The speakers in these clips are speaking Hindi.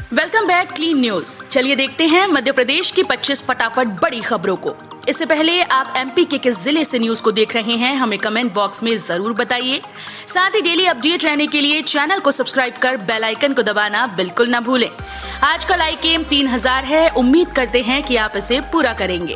Welcome back clean news. चलिए देखते हैं मध्य प्रदेश की 25 फटाफट बड़ी खबरों को। इससे पहले आप एमपी के किस जिले से न्यूज को देख रहे हैं हमें कमेंट बॉक्स में जरूर बताइए। साथ ही डेली अपडेट रहने के लिए चैनल को सब्सक्राइब कर बेल आइकन को दबाना बिल्कुल न भूलें। आज का लाइक एम 3000 है, उम्मीद करते हैं कि आप इसे पूरा करेंगे।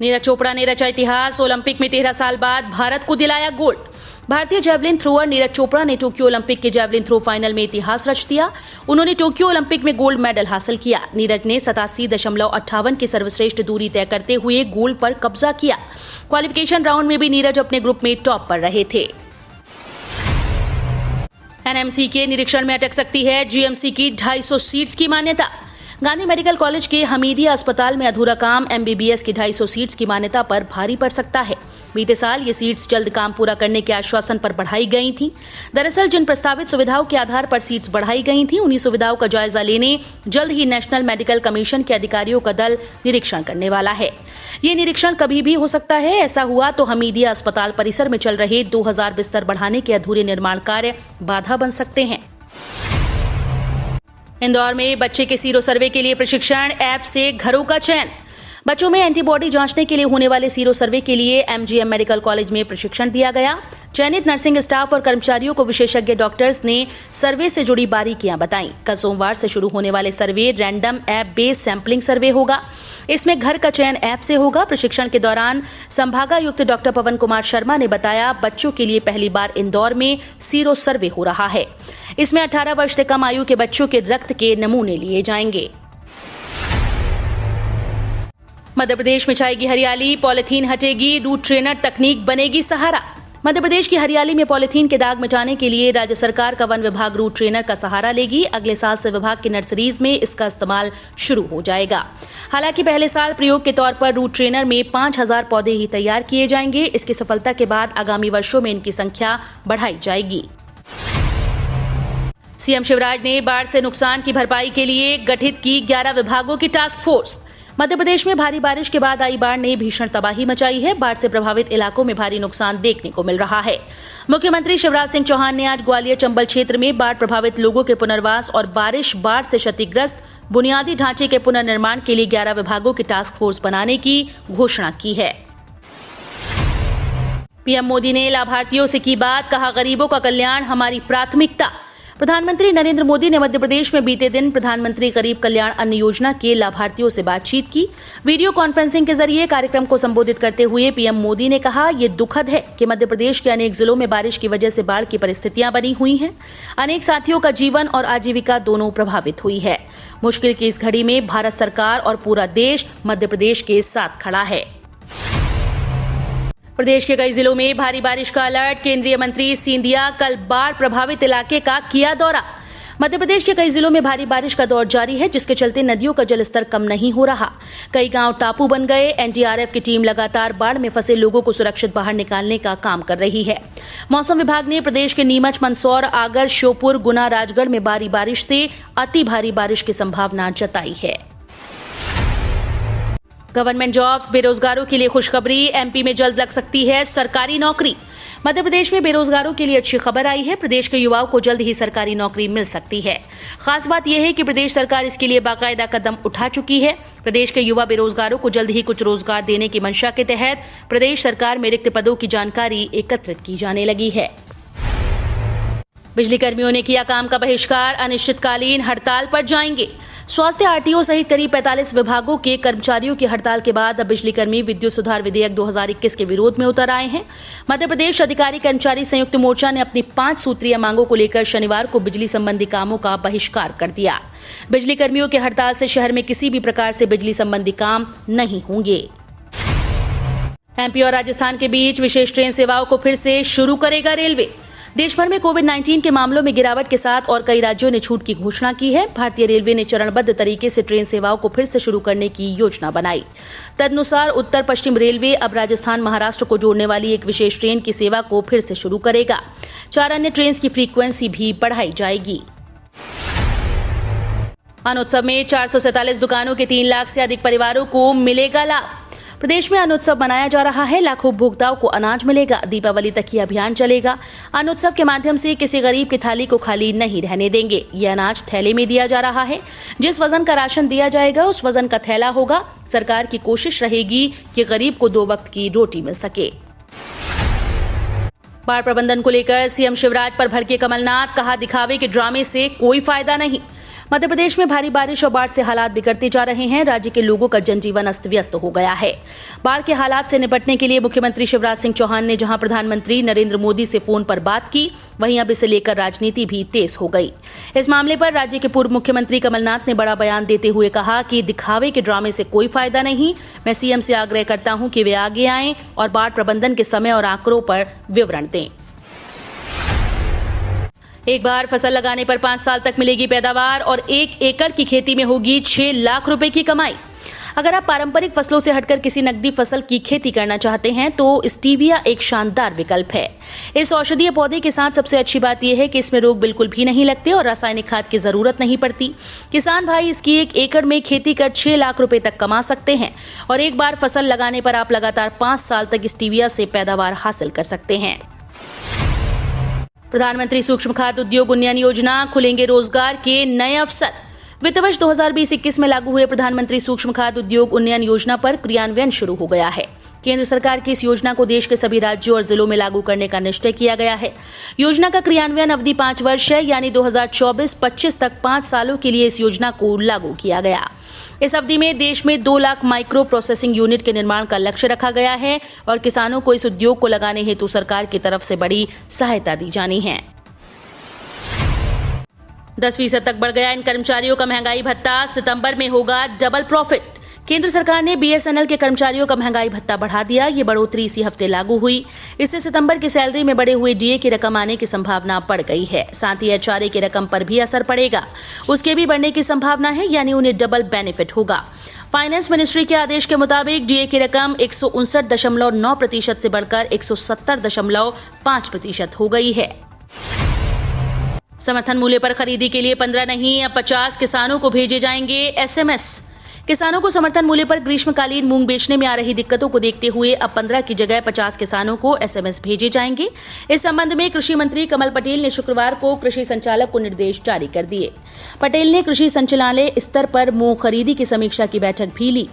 नीरज चोपड़ा ने रचा इतिहास, ओलंपिक में 13 साल बाद भारत को दिलाया गोल्ड। भारतीय जैवलिन थ्रोअर नीरज चोपड़ा ने टोक्यो ओलंपिक के जैवलिन थ्रो फाइनल में इतिहास रच दिया। उन्होंने टोक्यो ओलंपिक में गोल्ड मेडल हासिल किया। नीरज ने 87.58 की सर्वश्रेष्ठ दूरी तय करते हुए गोल्ड पर कब्जा किया। क्वालिफिकेशन राउंड में भी नीरज अपने ग्रुप में टॉप पर रहे थे। एनएमसी के निरीक्षण में अटक सकती है जीएमसी की 250 सीट्स की मान्यता। गांधी मेडिकल कॉलेज के हमीदिया अस्पताल में अधूरा काम एमबीबीएस की 250 सीट्स की मान्यता पर भारी पड़ सकता है। बीते साल ये सीट्स जल्द काम पूरा करने के आश्वासन पर बढ़ाई गई थीं। दरअसल जिन प्रस्तावित सुविधाओं के आधार पर सीट्स बढ़ाई गई थीं, उन्हीं सुविधाओं का जायजा लेने जल्द ही नेशनल मेडिकल कमीशन के अधिकारियों का दल निरीक्षण करने वाला है। ये निरीक्षण कभी भी हो सकता है। ऐसा हुआ तो हमीदिया अस्पताल परिसर में चल रहे 2000 बिस्तर बढ़ाने के अधूरे निर्माण कार्य बाधा बन सकते हैं। इंदौर में बच्चे के सीरो सर्वे के लिए प्रशिक्षण, ऐप से घरों का चयन। बच्चों में एंटीबॉडी जांचने के लिए होने वाले सीरो सर्वे के लिए एमजीएम मेडिकल कॉलेज में प्रशिक्षण दिया गया। चयनित नर्सिंग स्टाफ और कर्मचारियों को विशेषज्ञ डॉक्टर्स ने सर्वे से जुड़ी बारीकियां बताईं। कल सोमवार से शुरू होने वाले सर्वे रैंडम ऐप बेस्ड सैंपलिंग सर्वे होगा। इसमें घर का चयन ऐप से होगा। प्रशिक्षण के दौरान संभागायुक्त डॉक्टर पवन कुमार शर्मा ने बताया, बच्चों के लिए पहली बार इंदौर में सीरो सर्वे हो रहा है। इसमें 18 वर्ष से कम आयु के बच्चों के रक्त के नमूने लिए जाएंगे। मध्य प्रदेश में छाएगी हरियाली, पॉलिथीन हटेगी, रूट ट्रेनर तकनीक बनेगी सहारा। मध्य प्रदेश की हरियाली में पॉलिथीन के दाग मिटाने के लिए राज्य सरकार का वन विभाग रूट ट्रेनर का सहारा लेगी। अगले साल से विभाग की नर्सरीज में इसका इस्तेमाल शुरू हो जाएगा। हालांकि पहले साल प्रयोग के तौर पर रूट ट्रेनर में 5000 पौधे ही तैयार किए जाएंगे। इसकी सफलता के बाद आगामी वर्षों में इनकी संख्या बढ़ाई जाएगी। सीएम शिवराज ने बाढ़ से नुकसान की भरपाई के लिए गठित की 11 विभागों की टास्क फोर्स। मध्य प्रदेश में भारी बारिश के बाद आई बाढ़ ने भीषण तबाही मचाई है। बाढ़ से प्रभावित इलाकों में भारी नुकसान देखने को मिल रहा है। मुख्यमंत्री शिवराज सिंह चौहान ने आज ग्वालियर चंबल क्षेत्र में बाढ़ प्रभावित लोगों के पुनर्वास और बाढ़ से क्षतिग्रस्त बुनियादी ढांचे के पुनर्निर्माण के लिए 11 विभागों की टास्क फोर्स बनाने की घोषणा की है। पीएम मोदी ने लाभार्थियों से की बात, कहा गरीबों का कल्याण हमारी प्राथमिकता। प्रधानमंत्री नरेंद्र मोदी ने मध्य प्रदेश में बीते दिन प्रधानमंत्री गरीब कल्याण अन्न योजना के लाभार्थियों से बातचीत की। वीडियो कॉन्फ्रेंसिंग के जरिए कार्यक्रम को संबोधित करते हुए पीएम मोदी ने कहा, ये दुखद है कि मध्य प्रदेश के अनेक जिलों में बारिश की वजह से बाढ़ की परिस्थितियां बनी हुई हैं। अनेक साथियों का जीवन और आजीविका दोनों प्रभावित हुई है। मुश्किल की इस घड़ी में भारत सरकार और पूरा देश मध्य प्रदेश के साथ खड़ा है। प्रदेश के कई जिलों में भारी बारिश का अलर्ट। केंद्रीय मंत्री सिंधिया कल बाढ़ प्रभावित इलाके का किया दौरा। मध्य प्रदेश के कई जिलों में भारी बारिश का दौर जारी है, जिसके चलते नदियों का जलस्तर कम नहीं हो रहा। कई गांव टापू बन गए। एनडीआरएफ की टीम लगातार बाढ़ में फंसे लोगों को सुरक्षित बाहर निकालने का काम कर रही है। मौसम विभाग ने प्रदेश के नीमच, मंदसौर, आगर, श्योपुर, गुना, राजगढ़ में भारी बारिश से अति भारी बारिश की संभावना जताई है। गवर्नमेंट जॉब्स, बेरोजगारों के लिए खुशखबरी। एमपी में जल्द लग सकती है सरकारी नौकरी। मध्य प्रदेश में बेरोजगारों के लिए अच्छी खबर आई है। प्रदेश के युवाओं को जल्द ही सरकारी नौकरी मिल सकती है। खास बात यह है कि प्रदेश सरकार इसके लिए बाकायदा कदम उठा चुकी है। प्रदेश के युवा बेरोजगारों को जल्द ही कुछ रोजगार देने की मंशा के तहत प्रदेश सरकार में रिक्त पदों की जानकारी एकत्रित की जाने लगी है। बिजली कर्मियों ने किया काम का बहिष्कार, अनिश्चितकालीन हड़ताल पर जाएंगे। स्वास्थ्य, आरटीओ सहित करीब 45 विभागों के कर्मचारियों की हड़ताल के बाद अब बिजली कर्मी विद्युत सुधार विधेयक 2021 के विरोध में उतर आए हैं। मध्य प्रदेश अधिकारी कर्मचारी संयुक्त मोर्चा ने अपनी 5 सूत्रीय मांगों को लेकर शनिवार को बिजली संबंधी कामों का बहिष्कार कर दिया। बिजली कर्मियों की हड़ताल से शहर में किसी भी प्रकार से बिजली संबंधी काम नहीं होंगे। एमपी और राजस्थान के बीच विशेष ट्रेन सेवाओं को फिर से शुरू करेगा रेलवे। देश भर में कोविड-19 के मामलों में गिरावट के साथ और कई राज्यों ने छूट की घोषणा की है। भारतीय रेलवे ने चरणबद्ध तरीके से ट्रेन सेवाओं को फिर से शुरू करने की योजना बनाई। तदनुसार उत्तर पश्चिम रेलवे अब राजस्थान, महाराष्ट्र को जोड़ने वाली एक विशेष ट्रेन की सेवा को फिर से शुरू करेगा। 4 अन्य ट्रेन की फ्रीक्वेंसी भी बढ़ाई जाएगी। अनोत्सव में 447 दुकानों के 3 लाख से अधिक परिवारों को मिलेगा लाभ। प्रदेश में अन्न उत्सव मनाया जा रहा है। लाखों उपभोक्ताओं को अनाज मिलेगा। दीपावली तक ये अभियान चलेगा। अन्न उत्सव के माध्यम से किसी गरीब की थाली को खाली नहीं रहने देंगे। ये अनाज थैले में दिया जा रहा है। जिस वजन का राशन दिया जाएगा उस वजन का थैला होगा। सरकार की कोशिश रहेगी कि गरीब को 2 वक्त की रोटी मिल सके। बाढ़ प्रबंधन को लेकर सीएम शिवराज पर भड़के कमलनाथ, कहा दिखावे के ड्रामे से कोई फायदा नहीं। मध्य प्रदेश में भारी बारिश और बाढ़ से हालात बिगड़ते जा रहे हैं। राज्य के लोगों का जनजीवन अस्त व्यस्त हो गया है। बाढ़ के हालात से निपटने के लिए मुख्यमंत्री शिवराज सिंह चौहान ने जहां प्रधानमंत्री नरेंद्र मोदी से फोन पर बात की, वहीं अब इसे लेकर राजनीति भी तेज हो गई। इस मामले पर राज्य के पूर्व मुख्यमंत्री कमलनाथ ने बड़ा बयान देते हुए कहा कि दिखावे के ड्रामे से कोई फायदा नहीं। मैं सीएम से आग्रह करता हूं कि वे आगे आएं और बाढ़ प्रबंधन के समय और आंकड़ों पर विवरण दें। एक बार फसल लगाने पर 5 साल तक मिलेगी पैदावार और 1 एकड़ की खेती में होगी 6 लाख रुपए की कमाई। अगर आप पारंपरिक फसलों से हटकर किसी नकदी फसल की खेती करना चाहते हैं तो स्टीविया एक शानदार विकल्प है। इस औषधीय पौधे के साथ सबसे अच्छी बात यह है कि इसमें रोग बिल्कुल भी नहीं लगते और रासायनिक खाद की जरूरत नहीं पड़ती। किसान भाई इसकी 1 एकड़ में खेती कर 6 लाख रुपए तक कमा सकते हैं और एक बार फसल लगाने पर आप लगातार 5 साल तक स्टीविया से पैदावार हासिल कर सकते हैं। प्रधानमंत्री सूक्ष्म खाद्य उद्योग उन्नयन योजना, खुलेंगे रोजगार के नए अवसर। वित्त वर्ष 2020-21 में लागू हुए प्रधानमंत्री सूक्ष्म खाद्य उद्योग उन्नयन योजना पर क्रियान्वयन शुरू हो गया है। केंद्र सरकार की इस योजना को देश के सभी राज्यों और जिलों में लागू करने का निश्चय किया गया है। योजना का क्रियान्वयन अवधि 5 वर्ष है, यानी 2024-25 तक 5 सालों के लिए इस योजना को लागू किया गया। इस अवधि में देश में 2 लाख माइक्रो प्रोसेसिंग यूनिट के निर्माण का लक्ष्य रखा गया है और किसानों को इस उद्योग को लगाने हेतु सरकार की तरफ से बड़ी सहायता दी जानी है। 10% तक बढ़ गया इन कर्मचारियों का महंगाई भत्ता, सितंबर में होगा डबल प्रॉफिट। केंद्र सरकार ने बीएसएनएल के कर्मचारियों का महंगाई भत्ता बढ़ा दिया। ये बढ़ोतरी इसी हफ्ते लागू हुई। इससे सितंबर की सैलरी में बढ़े हुए डीए की रकम आने की संभावना बढ़ गई है। साथ ही एचआरए की रकम पर भी असर पड़ेगा, उसके भी बढ़ने की संभावना है, यानी उन्हें डबल बेनिफिट होगा। फाइनेंस मिनिस्ट्री के आदेश के मुताबिक डीए की रकम 159.9% से बढ़कर 170.5% हो गई है। समर्थन मूल्य पर खरीदी के लिए 15 नहीं, अब 50 किसानों को भेजे जाएंगे एसएमएस। किसानों को समर्थन मूल्य पर ग्रीष्मकालीन मूंग बेचने में आ रही दिक्कतों को देखते हुए अब 15 की जगह 50 किसानों को एसएमएस भेजे जाएंगे। इस संबंध में कृषि मंत्री कमल पटेल ने शुक्रवार को कृषि संचालक को निर्देश जारी कर दिए। पटेल ने कृषि संचालनालय स्तर पर मूंग खरीदी की समीक्षा की बैठक भी ली।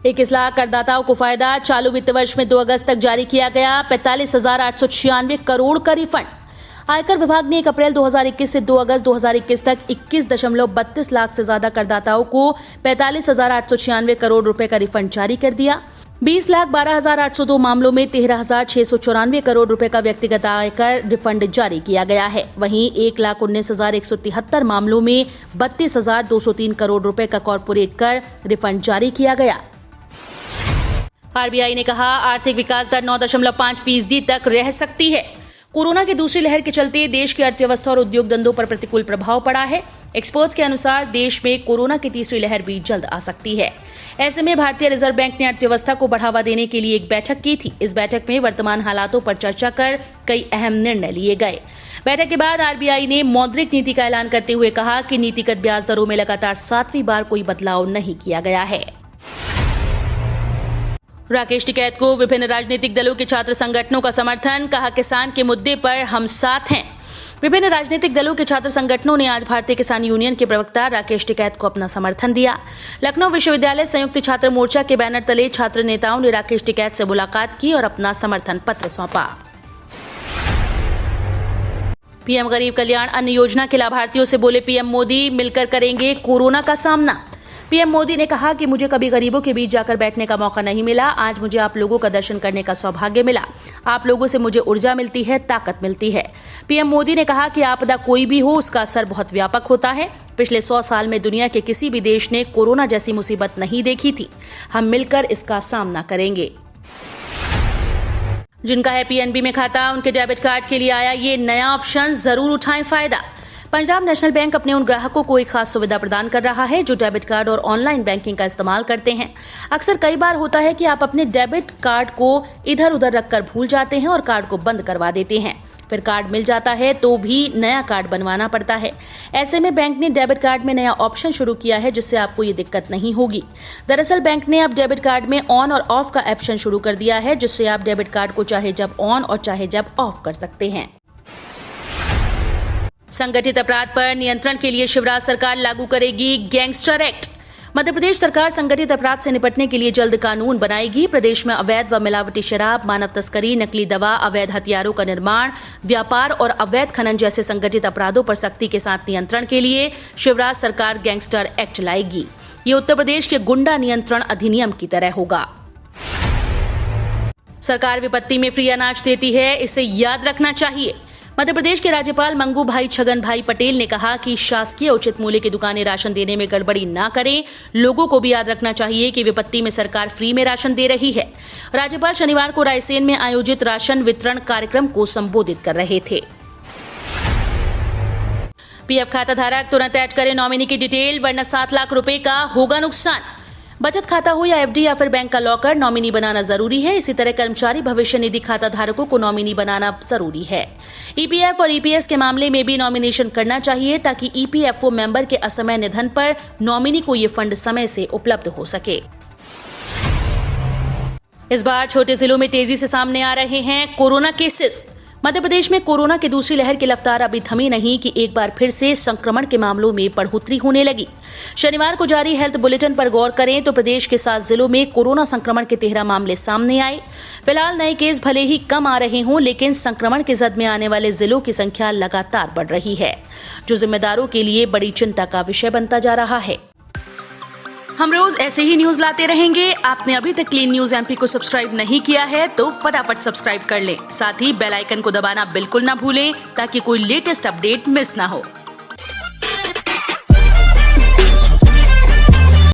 21 लाख करदाताओं को फायदा, चालू वित्त वर्ष में 2 अगस्त तक जारी किया गया 45,896 करोड़ का रिफंड। आयकर विभाग ने 1 अप्रैल 2021 से 2 अगस्त 2021 तक 21.32 लाख से ज्यादा करदाताओं को 45,896 करोड़ रुपए का रिफंड जारी कर दिया। 20,12,802 मामलों में 13,694 करोड़ रुपए का व्यक्तिगत आयकर रिफंड जारी किया गया है। वहीं 1,19,173 मामलों में 32,203 करोड़ रुपए का कॉर्पोरेट कर रिफंड जारी किया गया। आरबीआई ने कहा आर्थिक विकास दर 9.5% तक रह सकती है। कोरोना की दूसरी लहर के चलते देश की अर्थव्यवस्था और उद्योग धंधों पर प्रतिकूल प्रभाव पड़ा है। एक्सपर्ट्स के अनुसार देश में कोरोना की तीसरी लहर भी जल्द आ सकती है। ऐसे में भारतीय रिजर्व बैंक ने अर्थव्यवस्था को बढ़ावा देने के लिए एक बैठक की थी। इस बैठक में वर्तमान हालातों पर चर्चा कर कई अहम निर्णय लिए गए। बैठक के बाद आरबीआई ने मौद्रिक नीति का ऐलान करते हुए कहा कि नीतिगत ब्याज दरों में लगातार 7वीं बार कोई बदलाव नहीं किया गया है। राकेश टिकैत को विभिन्न राजनीतिक दलों के छात्र संगठनों का समर्थन, कहा किसान के मुद्दे पर हम साथ हैं। विभिन्न राजनीतिक दलों के छात्र संगठनों ने आज भारतीय किसान यूनियन के प्रवक्ता राकेश टिकैत को अपना समर्थन दिया। लखनऊ विश्वविद्यालय संयुक्त छात्र मोर्चा के बैनर तले छात्र नेताओं ने राकेश टिकैत से मुलाकात की और अपना समर्थन पत्र सौंपा। पीएम गरीब कल्याण अन्न योजना के लाभार्थियों से बोले पीएम मोदी, मिलकर करेंगे कोरोना का सामना। पीएम मोदी ने कहा कि मुझे कभी गरीबों के बीच जाकर बैठने का मौका नहीं मिला। आज मुझे आप लोगों का दर्शन करने का सौभाग्य मिला। आप लोगों से मुझे ऊर्जा मिलती है, ताकत मिलती है। पीएम मोदी ने कहा कि आपदा कोई भी हो, उसका असर बहुत व्यापक होता है। पिछले 100 साल में दुनिया के किसी भी देश ने कोरोना जैसी मुसीबत नहीं देखी थी। हम मिलकर इसका सामना करेंगे। जिनका है पीएनबी में खाता, उनके डेबिट कार्ड के लिए आया ये नया ऑप्शन, जरूर उठाएं फायदा। पंजाब नेशनल बैंक अपने उन ग्राहकों को एक खास सुविधा प्रदान कर रहा है जो डेबिट कार्ड और ऑनलाइन बैंकिंग का इस्तेमाल करते हैं। अक्सर कई बार होता है कि आप अपने डेबिट कार्ड को इधर उधर रखकर भूल जाते हैं और कार्ड को बंद करवा देते हैं। फिर कार्ड मिल जाता है तो भी नया कार्ड बनवाना पड़ता है। ऐसे में बैंक ने डेबिट कार्ड में नया ऑप्शन शुरू किया है, जिससे आपको ये दिक्कत नहीं होगी। दरअसल बैंक ने अब डेबिट कार्ड में ऑन और ऑफ का ऑप्शन शुरू कर दिया है, जिससे आप डेबिट कार्ड को चाहे जब ऑन और चाहे जब ऑफ कर सकते हैं। संगठित अपराध पर नियंत्रण के लिए शिवराज सरकार लागू करेगी गैंगस्टर एक्ट। मध्य प्रदेश सरकार संगठित अपराध से निपटने के लिए जल्द कानून बनाएगी। प्रदेश में अवैध व मिलावटी शराब, मानव तस्करी, नकली दवा, अवैध हथियारों का निर्माण, व्यापार और अवैध खनन जैसे संगठित अपराधों पर सख्ती के साथ नियंत्रण के लिए शिवराज सरकार गैंगस्टर एक्ट लाएगी। ये उत्तर प्रदेश के गुंडा नियंत्रण अधिनियम की तरह होगा। सरकार विपत्ति में फ्री अनाज देती है, इसे याद रखना चाहिए। मध्य प्रदेश के राज्यपाल मंगू भाई छगन भाई पटेल ने कहा कि शासकीय उचित मूल्य की दुकानें राशन देने में गड़बड़ी ना करें। लोगों को भी याद रखना चाहिए कि विपत्ति में सरकार फ्री में राशन दे रही है। राज्यपाल शनिवार को रायसेन में आयोजित राशन वितरण कार्यक्रम को संबोधित कर रहे थे। पीएफ खाता धारक तुरंत ऐड करें नॉमिनी की डिटेल, वरना 7 लाख रुपए का होगा नुकसान। बचत खाता हो या एफडी या फिर बैंक का लॉकर, नॉमिनी बनाना जरूरी है। इसी तरह कर्मचारी भविष्य निधि खाता धारकों को नॉमिनी बनाना जरूरी है। ईपीएफ और ईपीएस के मामले में भी नॉमिनेशन करना चाहिए, ताकि ईपीएफओ मेंबर के असमय निधन पर नॉमिनी को ये फंड समय से उपलब्ध हो सके। इस बार छोटे जिलों में तेजी से सामने आ रहे हैं कोरोना केसेस। मध्य प्रदेश में कोरोना की दूसरी लहर की रफ्तार अभी थमी नहीं कि एक बार फिर से संक्रमण के मामलों में बढ़ोतरी होने लगी। शनिवार को जारी हेल्थ बुलेटिन पर गौर करें तो प्रदेश के 7 जिलों में कोरोना संक्रमण के 13 मामले सामने आए। फिलहाल नए केस भले ही कम आ रहे हों, लेकिन संक्रमण के जद में आने वाले जिलों की संख्या लगातार बढ़ रही है, जो जिम्मेदारों के लिए बड़ी चिंता का विषय बनता जा रहा है। हम रोज ऐसे ही न्यूज लाते रहेंगे। आपने अभी तक क्लीन न्यूज एमपी को सब्सक्राइब नहीं किया है तो फटाफट सब्सक्राइब कर लें। साथ ही बेल आइकन को दबाना बिल्कुल ना भूलें, ताकि कोई लेटेस्ट अपडेट मिस ना हो।